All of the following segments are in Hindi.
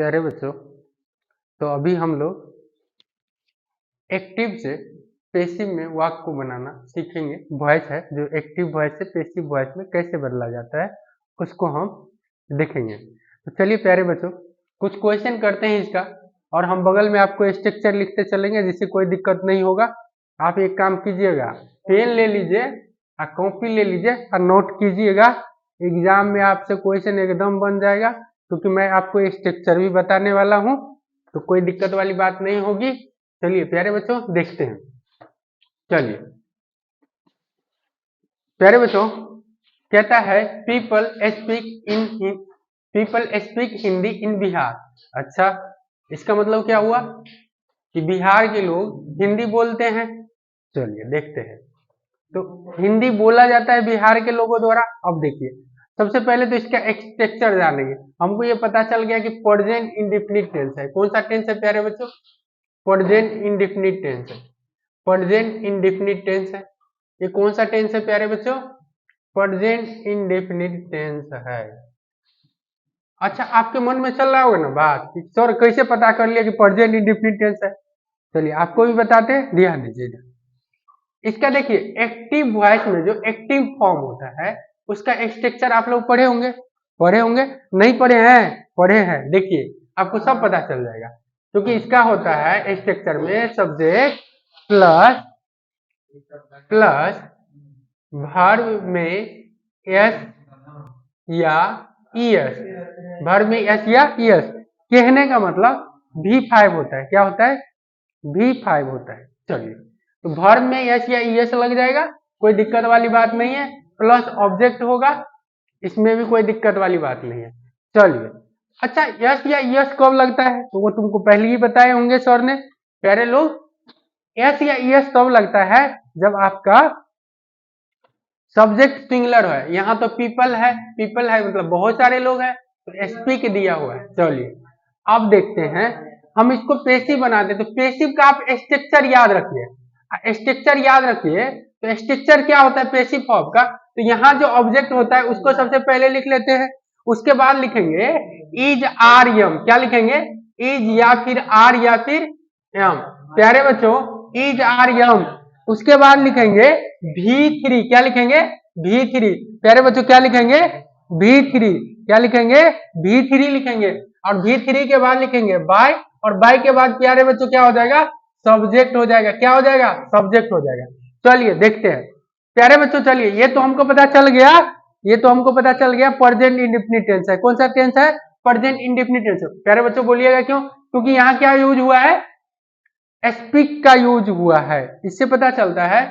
प्यारे बच्चों, तो अभी हम लोग एक्टिव से पैसिव में वाक्य को बनाना सीखेंगे। वॉइस है जो एक्टिव वॉइस से पैसिव वॉइस में कैसे बदला जाता है उसको हम देखेंगे। तो चलिए प्यारे बच्चों, कुछ क्वेश्चन करते हैं इसका, और हम बगल में आपको स्ट्रक्चर लिखते चलेंगे जिससे कोई दिक्कत नहीं होगा। आप एक काम कीजिएगा, पेन ले लीजिए और कॉपी ले लीजिए और नोट कीजिएगा। एग्जाम में आपसे क्वेश्चन एकदम बन जाएगा, क्योंकि मैं आपको स्ट्रक्चर भी बताने वाला हूँ, तो कोई दिक्कत वाली बात नहीं होगी। चलिए प्यारे बच्चों देखते हैं। चलिए प्यारे बच्चों, कहता है पीपल स्पीक हिंदी इन बिहार। अच्छा, इसका मतलब क्या हुआ कि बिहार के लोग हिंदी बोलते हैं। चलिए देखते हैं। तो हिंदी बोला जाता है बिहार के लोगों द्वारा। अब देखिए, सबसे पहले तो इसका स्ट्रक्चर जानेंगे। हमको ये पता चल गया कि प्रेजेंट इंडेफिनिट टेंस है। कौन सा टेंस है प्यारे बच्चों? प्रेजेंट इंडेफिनिट टेंस है। प्रेजेंट इंडेफिनिट टेंस है। ये कौन सा टेंस है प्यारे बच्चों? प्रेजेंट इंडेफिनिट टेंस है। अच्छा, आपके मन में चल रहा होगा ना बात कि सर कैसे पता कर लिया कि प्रेजेंट इंडेफिनिट टेंस है। चलिए आपको भी बताते हैं, ध्यान दीजिएगा। इसका देखिए, एक्टिव वॉइस में जो एक्टिव फॉर्म होता है उसका स्ट्रक्चर आप लोग पढ़े होंगे नहीं पढ़े हैं? पढ़े हैं। देखिए आपको सब पता चल जाएगा, क्योंकि इसका होता है स्ट्रक्चर में सब्जेक्ट प्लस वर्ब में एस या ईएस। वर्ब में एस या ईएस कहने का मतलब V5 होता है। क्या होता है? V5 होता है। चलिए, तो वर्ब में एस या ईएस लग जाएगा, कोई दिक्कत वाली बात नहीं है। प्लस ऑब्जेक्ट होगा, इसमें भी कोई दिक्कत वाली बात नहीं है। चलिए, अच्छा एस या ईएस कब लगता है? तो वो तुमको पहले ही बताए होंगे सर ने। प्यारे लोग, एस या ईएस तब लगता है जब आपका सब्जेक्ट सिंगुलर है। यहाँ तो पीपल है मतलब बहुत सारे लोग हैं, तो स्पीक दिया हुआ है। चलिए अब देखते हैं, हम इसको पैसिव बनाते। तो पैसिव का आप स्ट्रक्चर याद रखिए। स्ट्रक्चर याद रखिए, तो स्ट्रक्चर क्या होता है पैसिव फॉर्म का? तो यहाँ जो ऑब्जेक्ट होता है उसको सबसे पहले लिख लेते हैं, उसके बाद लिखेंगे इज आर एम। क्या लिखेंगे? इज या फिर आर या फिर एम। प्यारे बच्चों, इज आर एम। उसके बाद लिखेंगे V3। क्या लिखेंगे? V3। प्यारे बच्चों क्या लिखेंगे? V3। क्या लिखेंगे? V3 लिखेंगे। और V3 के बाद लिखेंगे बाय, और बाय के बाद प्यारे बच्चों क्या हो जाएगा? सब्जेक्ट हो जाएगा। क्या हो जाएगा? सब्जेक्ट हो जाएगा। चलिए देखते हैं प्यारे बच्चों। चलिए, ये तो हमको पता चल गया प्रेजेंट इंडेफिनिट टेंस है। कौन सा टेंस है? Present indefinite tense. प्यारे बच्चों बोलिएगा क्यों? क्योंकि यहाँ क्या यूज हुआ है? स्पीक का यूज हुआ है। इससे पता चलता है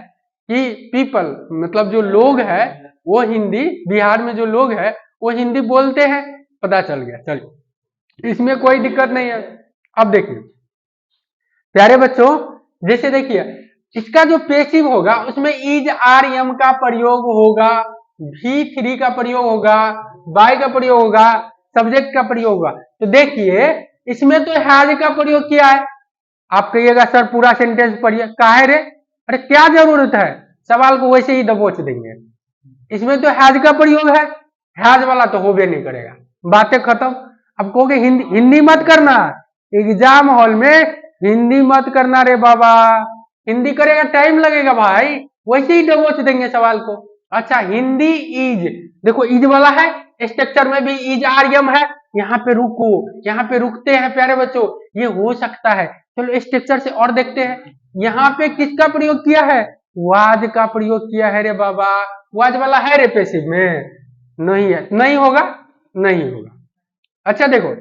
कि पीपल मतलब जो लोग हैं वो हिंदी, बिहार में जो लोग हैं वो हिंदी बोलते हैं। पता चल गया। चलिए, इसमें कोई दिक्कत नहीं है। अब देखिए प्यारे बच्चों, जैसे देखिए इसका जो पैसिव होगा उसमें इज आर एम का प्रयोग होगा, V3 का प्रयोग होगा, बाय का प्रयोग होगा, सब्जेक्ट का प्रयोग होगा। तो देखिए इसमें तो हैज का प्रयोग किया है। आप कहिएगा सर पूरा सेंटेंस पढ़िए। काहे रे? अरे क्या जरूरत है, सवाल को वैसे ही दबोच देंगे। इसमें तो हैज का प्रयोग है, हैज वाला तो होबे नहीं करेगा। बातें खत्म। अब कहोगे हिंदी मत करना, एग्जाम हॉल में हिंदी मत करना रे बाबा। हिंदी करेगा टाइम लगेगा भाई, वैसे ही दबोच देंगे सवाल को। अच्छा, हिंदी इज, देखो इज वाला है, स्ट्रक्चर में भी इज आर एम है। यहाँ पे रुको, यहाँ पे रुकते हैं प्यारे बच्चों, ये हो सकता है। चलो स्ट्रक्चर से और देखते हैं। यहाँ पे किसका प्रयोग किया है? वाज का प्रयोग किया है रे बाबा। वाज वाला है रे पैसिव में? नहीं है, नहीं होगा, नहीं होगा। अच्छा देखो,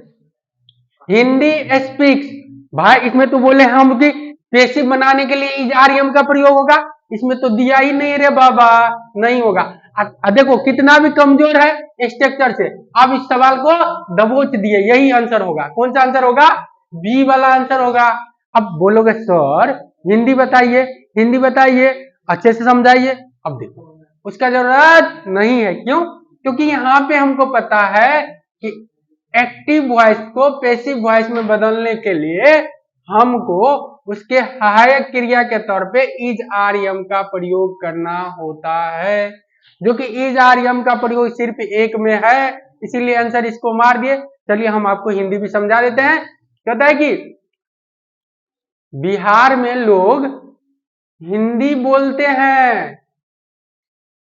हिंदी स्पीक्स, भाई इसमें तो बोले हम कि पैसिव बनाने के लिए इज आर एम का प्रयोग होगा, इसमें तो दिया ही नहीं रे बाबा, नहीं होगा। देखो कितना भी कमजोर है स्ट्रक्चर से, अब इस सवाल को दबोच दिए, यही आंसर होगा। कौन सा आंसर होगा? बी वाला आंसर होगा। अब बोलोगे सर हिंदी बताइए, हिंदी बताइए, अच्छे से समझाइए। अब देखो उसका जरूरत नहीं है। क्यों? क्योंकि यहाँ पे हमको पता है कि एक्टिव वॉइस को पैसिव वॉइस में बदलने के लिए हमको उसके सहायक क्रिया के तौर पे इज आर एम का प्रयोग करना होता है, जो कि इज आर एम का प्रयोग सिर्फ एक में है, इसीलिए आंसर इसको मार दिए। चलिए हम आपको हिंदी भी समझा देते हैं। कहता है कि बिहार में लोग हिंदी बोलते हैं।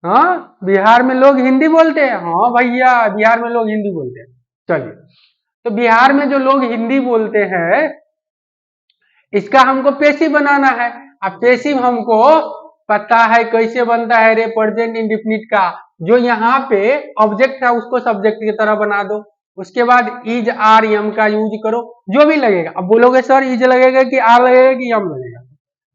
हाँ, बिहार में लोग हिंदी बोलते हैं। हाँ भैया, बिहार में लोग हिंदी बोलते हैं। चलिए, तो बिहार में जो लोग हिंदी बोलते हैं, इसका हमको पेसिव बनाना है। अब पेसिव हमको पता है कैसे बनता है रे, प्रेजेंट इंडेफिनिट का। जो यहाँ पे ऑब्जेक्ट है उसको सब्जेक्ट की तरह बना दो, उसके बाद इज आर यम का यूज करो, जो भी लगेगा। अब बोलोगे सर इज लगेगा कि आर लगेगा कि यम लगेगा,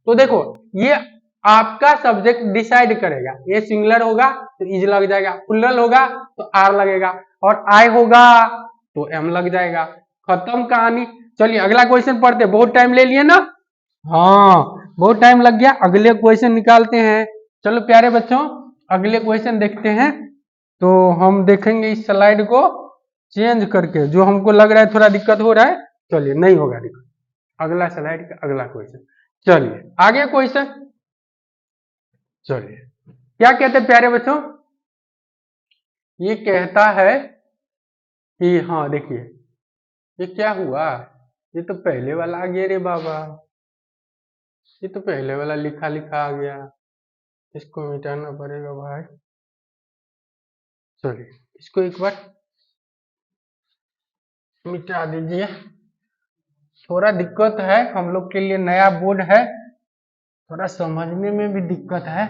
तो देखो ये आपका सब्जेक्ट डिसाइड करेगा। ये सिंगुलर होगा तो इज लग जाएगा, प्लूरल होगा तो आर लगेगा, और आई होगा तो एम लग जाएगा। खत्म कहानी। चलिए अगला क्वेश्चन पढ़ते, बहुत टाइम ले लिए ना। हाँ बहुत टाइम लग गया, अगले क्वेश्चन निकालते हैं। चलो प्यारे बच्चों अगले क्वेश्चन देखते हैं। तो हम देखेंगे इस स्लाइड को चेंज करके, जो हमको लग रहा है थोड़ा दिक्कत हो रहा है। चलिए नहीं होगा दिक्कत, अगला स्लाइड का अगला क्वेश्चन। चलिए आगे क्वेश्चन। चलिए क्या कहते हैं प्यारे बच्चों, ये कहता है कि हाँ देखिए ये क्या हुआ, ये तो पहले वाला आ गया रे बाबा, ये तो पहले वाला लिखा लिखा आ गया, इसको मिटाना पड़ेगा भाई। चलिए इसको एक बार मिटा दीजिए, थोड़ा दिक्कत है हम लोग के लिए, नया बोर्ड है, थोड़ा समझने में भी दिक्कत है।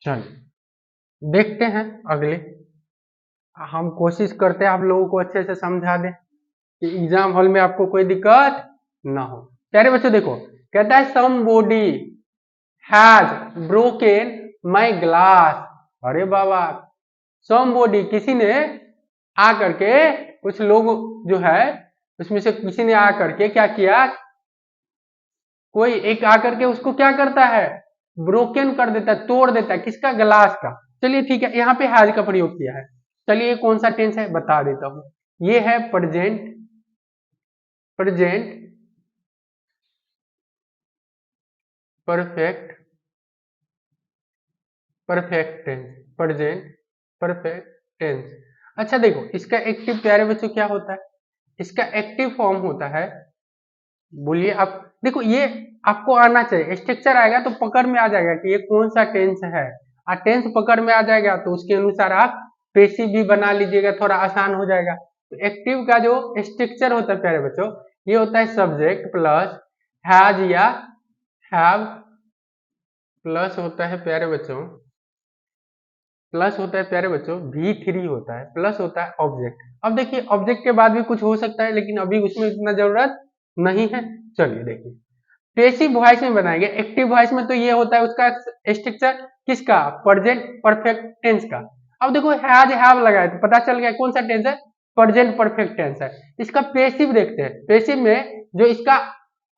चलिए देखते हैं अगले। हम कोशिश करते हैं आप लोगों को अच्छे से समझा दें कि एग्जाम हॉल में आपको कोई दिक्कत ना हो। प्यारे बच्चों देखो, कहता है somebody has broken my glass. अरे बाबा, समबॉडी किसी ने आ करके, कुछ लोग जो है उसमें से किसी ने आ करके क्या किया, कोई एक आकर के उसको क्या करता है, ब्रोकन कर देता है, तोड़ देता है, किसका, ग्लास का। चलिए ठीक है, यहाँ पे हैज का प्रयोग किया है। चलिए ये कौन सा टेंस है बता देता हूं, ये है present, present perfect, perfect tense, present perfect tense. अच्छा देखो इसका एक्टिव प्यारे बच्चों क्या होता है, इसका एक्टिव फॉर्म होता है, बोलिए आप, देखो ये आपको आना चाहिए, स्ट्रक्चर आएगा तो पकड़ में आ जाएगा कि ये कौन सा टेंस है। टेंस पकड़ में आ जाएगा तो उसके अनुसार आप पेसिव भी बना लीजिएगा, थोड़ा आसान हो जाएगा। तो एक्टिव का जो स्ट्रक्चर होता है प्यारे बच्चों, ये होता है सब्जेक्ट प्लस हैज या हैव, प्लस होता है प्यारे बच्चों, प्लस होता है प्यारे बच्चों V3 होता है, प्लस होता है ऑब्जेक्ट। अब देखिए ऑब्जेक्ट के बाद भी कुछ हो सकता है, लेकिन अभी उसमें इतना जरूरत नहीं है। चलिए देखिए पेसिव वॉइस में बनाएंगे, एक्टिव वॉइस में तो ये होता है उसका स्ट्रक्चर किसका, प्रेजेंट परफेक्ट टेंस का। अब देखो हैज हैव लगाए तो पता चल गया कौन सा टेंस है, प्रेजेंट परफेक्ट टेंस है। इसका पेसिव देखते हैं, पेसिव में जो इसका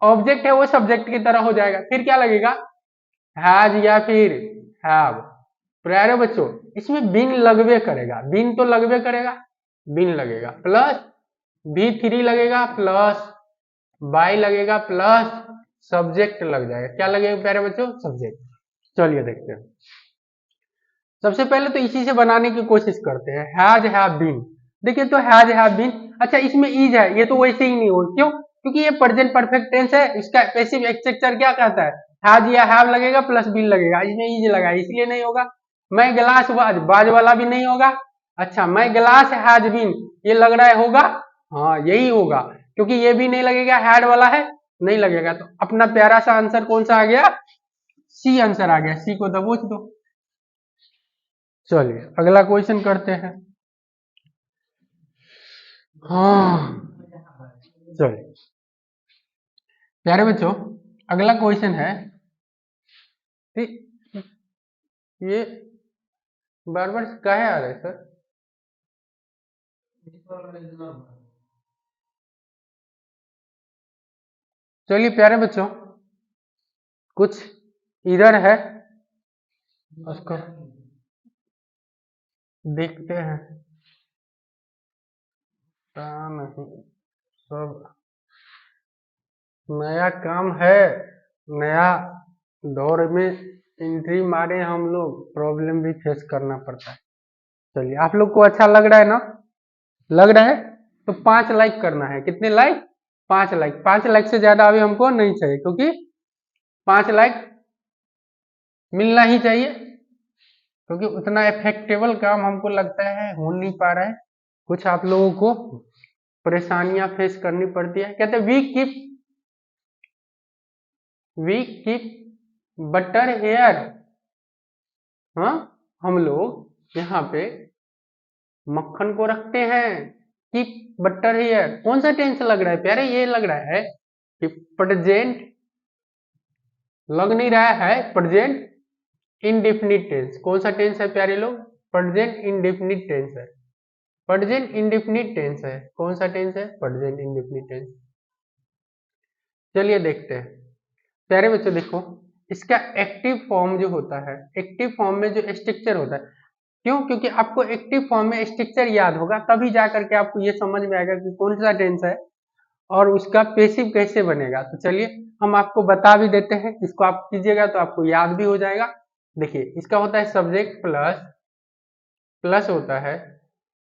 ऑब्जेक्ट है वो सब्जेक्ट की तरह हो जाएगा, फिर क्या लगेगा, हैज या फिर हैव। प्यारे बच्चों इसमें बिन लगवे करेगा, बिन तो लगवे करेगा, बिन लगेगा, प्लस V3 लगेगा, प्लस बाई लगेगा, प्लस सब्जेक्ट लग जाएगा। क्या लगेगा प्यारे बच्चों, सब्जेक्ट। चलिए देखते हैं, सबसे पहले तो इसी से बनाने की कोशिश करते हैं, हैज हैव बीन। देखिए तो हैज हैव बीन, अच्छा इसमें इज है, ये तो वैसे ही नहीं हो, क्यों, क्योंकि ये प्रेजेंट परफेक्ट टेंस है, इसका पैसिव स्ट्रक्चर क्या कहता है, हैज या हैव लगेगा प्लस बीन लगेगा, इसमें इज लगा इसलिए नहीं होगा। मैं गिलास वाज, बाज वाला भी नहीं होगा। अच्छा मैं गिलास हैज बीन, ये लग रहा है होगा, हाँ यही होगा, क्योंकि ये भी नहीं लगेगा, हैड वाला है नहीं लगेगा। तो अपना प्यारा सा आंसर कौन सा आ गया, सी आंसर आ गया, सी को दबोच दो। चलिए अगला क्वेश्चन करते हैं। हाँ चलिए प्यारे बच्चों अगला क्वेश्चन है, ये बार बार काहे आ रहा है सर, चलिए प्यारे बच्चों कुछ इधर है, उसको देखते हैं। नहीं, सब नया काम है, नया दौर में एंट्री मारे हम लोग, प्रॉब्लम भी फेस करना पड़ता है। चलिए आप लोग को अच्छा लग रहा है ना, लग रहा है? तो 5 लाइक करना है। कितने लाइक? 5 लाइक। 5 लाइक से ज्यादा अभी हमको नहीं चाहिए, क्योंकि 5 लाइक मिलना ही चाहिए, क्योंकि उतना इफेक्टेबल काम हमको लगता है हो नहीं पा रहा है। कुछ आप लोगों को परेशानियां फेस करनी पड़ती है। कहते हैं वी कीप बटर हेयर। हाँ, हम लोग यहाँ पे मक्खन को रखते हैं। कीप बटर हेयर कौन सा टेंस लग रहा है प्यारे? ये लग रहा है कि प्रेजेंट, लग नहीं रहा है प्रेजेंट इंडेफिनिट टेंस। कौन सा टेंस है प्यारे लोग? प्रेजेंट इंडेफिनिट टेंस है। प्रेजेंट इंडेफिनिट टेंस है। कौन सा टेंस है? Present indefinite tense. चलिए देखते हैं प्यारे बच्चों। देखो, इसका एक्टिव फॉर्म जो होता है, एक्टिव फॉर्म में जो स्ट्रक्चर होता है, क्यों? क्योंकि आपको एक्टिव फॉर्म में स्ट्रक्चर याद होगा, तभी जाकर के आपको ये समझ में आएगा कि कौन सा टेंस है और उसका पैसिव कैसे बनेगा। तो चलिए हम आपको बता भी देते हैं, इसको आप कीजिएगा तो आपको याद भी हो जाएगा। देखिए, इसका होता है सब्जेक्ट प्लस होता है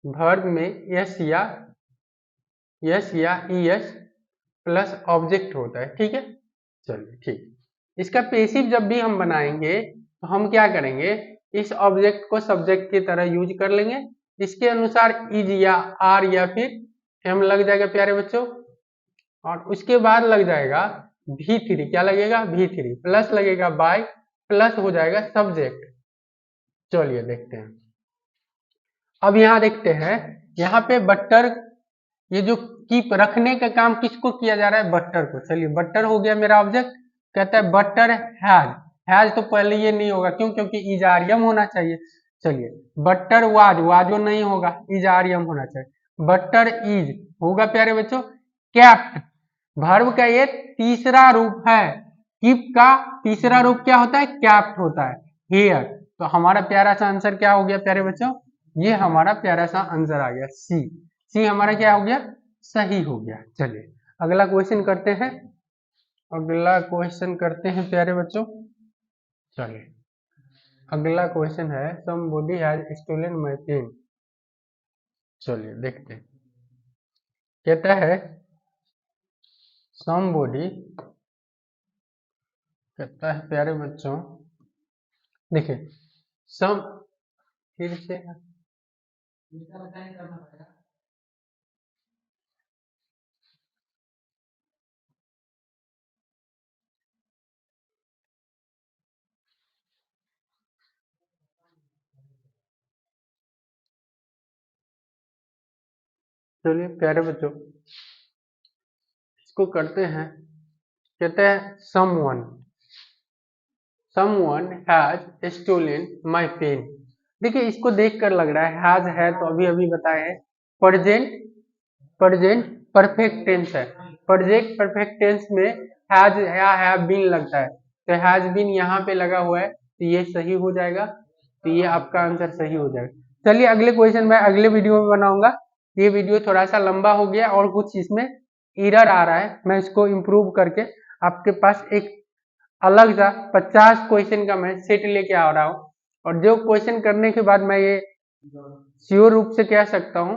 वर्ब में यस या ईएस प्लस ऑब्जेक्ट होता है। ठीक है, चलिए ठीक। इसका पैसिव जब भी हम बनाएंगे तो हम क्या करेंगे? इस ऑब्जेक्ट को सब्जेक्ट की तरह यूज कर लेंगे। इसके अनुसार इज या आर या फिर एम लग जाएगा प्यारे बच्चों, और उसके बाद लग जाएगा V3। क्या लगेगा? V3 प्लस लगेगा बाय, प्लस हो जाएगा सब्जेक्ट। चलिए देखते हैं। अब यहाँ देखते हैं, यहाँ पे बटर, ये जो कीप रखने का काम किसको किया जा रहा है? बटर को। चलिए, बटर हो गया मेरा ऑब्जेक्ट। कहता है बटर हैज तो पहले ये नहीं होगा, क्यों? क्योंकि इजारियम होना चाहिए। चलिए, बटर वाजो नहीं होगा, इजारियम होना चाहिए। बटर इज होगा प्यारे बच्चों कैप्ट। वर्ब का ये तीसरा रूप है। कीप का तीसरा रूप क्या होता है? कैप्ट होता है, हेयर। तो हमारा प्यारा सा आंसर क्या हो गया प्यारे बच्चों? ये हमारा प्यारा सा आंसर आ गया सी हमारा क्या हो गया? सही हो गया। चलिए अगला क्वेश्चन करते हैं। अगला क्वेश्चन करते हैं प्यारे बच्चों। चलिए अगला क्वेश्चन है somebody has stolen my pen. चलिए देखते हैं। कहता है समबॉडी, कहता है प्यारे बच्चों, देखिए सम, फिर से चलिए प्यारे बच्चों इसको करते हैं। कहते हैं someone has stolen my pen. देखिए, इसको देखकर लग रहा है हैज है तो अभी अभी बताए हैं प्रेजेंट परफेक्ट टेंस है। प्रेजेंट परफेक्ट टेंस में हैज या हैव बीन लगता है, तो हैज बीन यहाँ पे लगा हुआ है, तो ये सही हो जाएगा। तो ये आपका आंसर सही हो जाएगा। चलिए अगले क्वेश्चन मैं अगले वीडियो में बनाऊंगा। ये वीडियो थोड़ा सा लंबा हो गया और कुछ इसमें एरर आ रहा है, मैं इसको इम्प्रूव करके आपके पास एक अलग सा 50 क्वेश्चन का मैं सेट लेके आ रहा हूँ। और जो क्वेश्चन करने के बाद मैं ये श्योर रूप से कह सकता हूँ,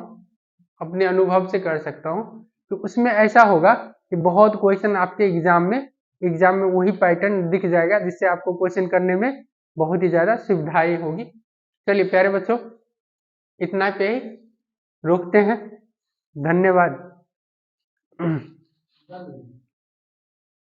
अपने अनुभव से कर सकता हूँ, तो उसमें ऐसा होगा कि बहुत क्वेश्चन आपके एग्जाम में वही पैटर्न दिख जाएगा, जिससे आपको क्वेश्चन करने में बहुत ही ज्यादा सुविधाएं होगी। चलिए प्यारे बच्चों इतना पे ही रोकते हैं। धन्यवाद।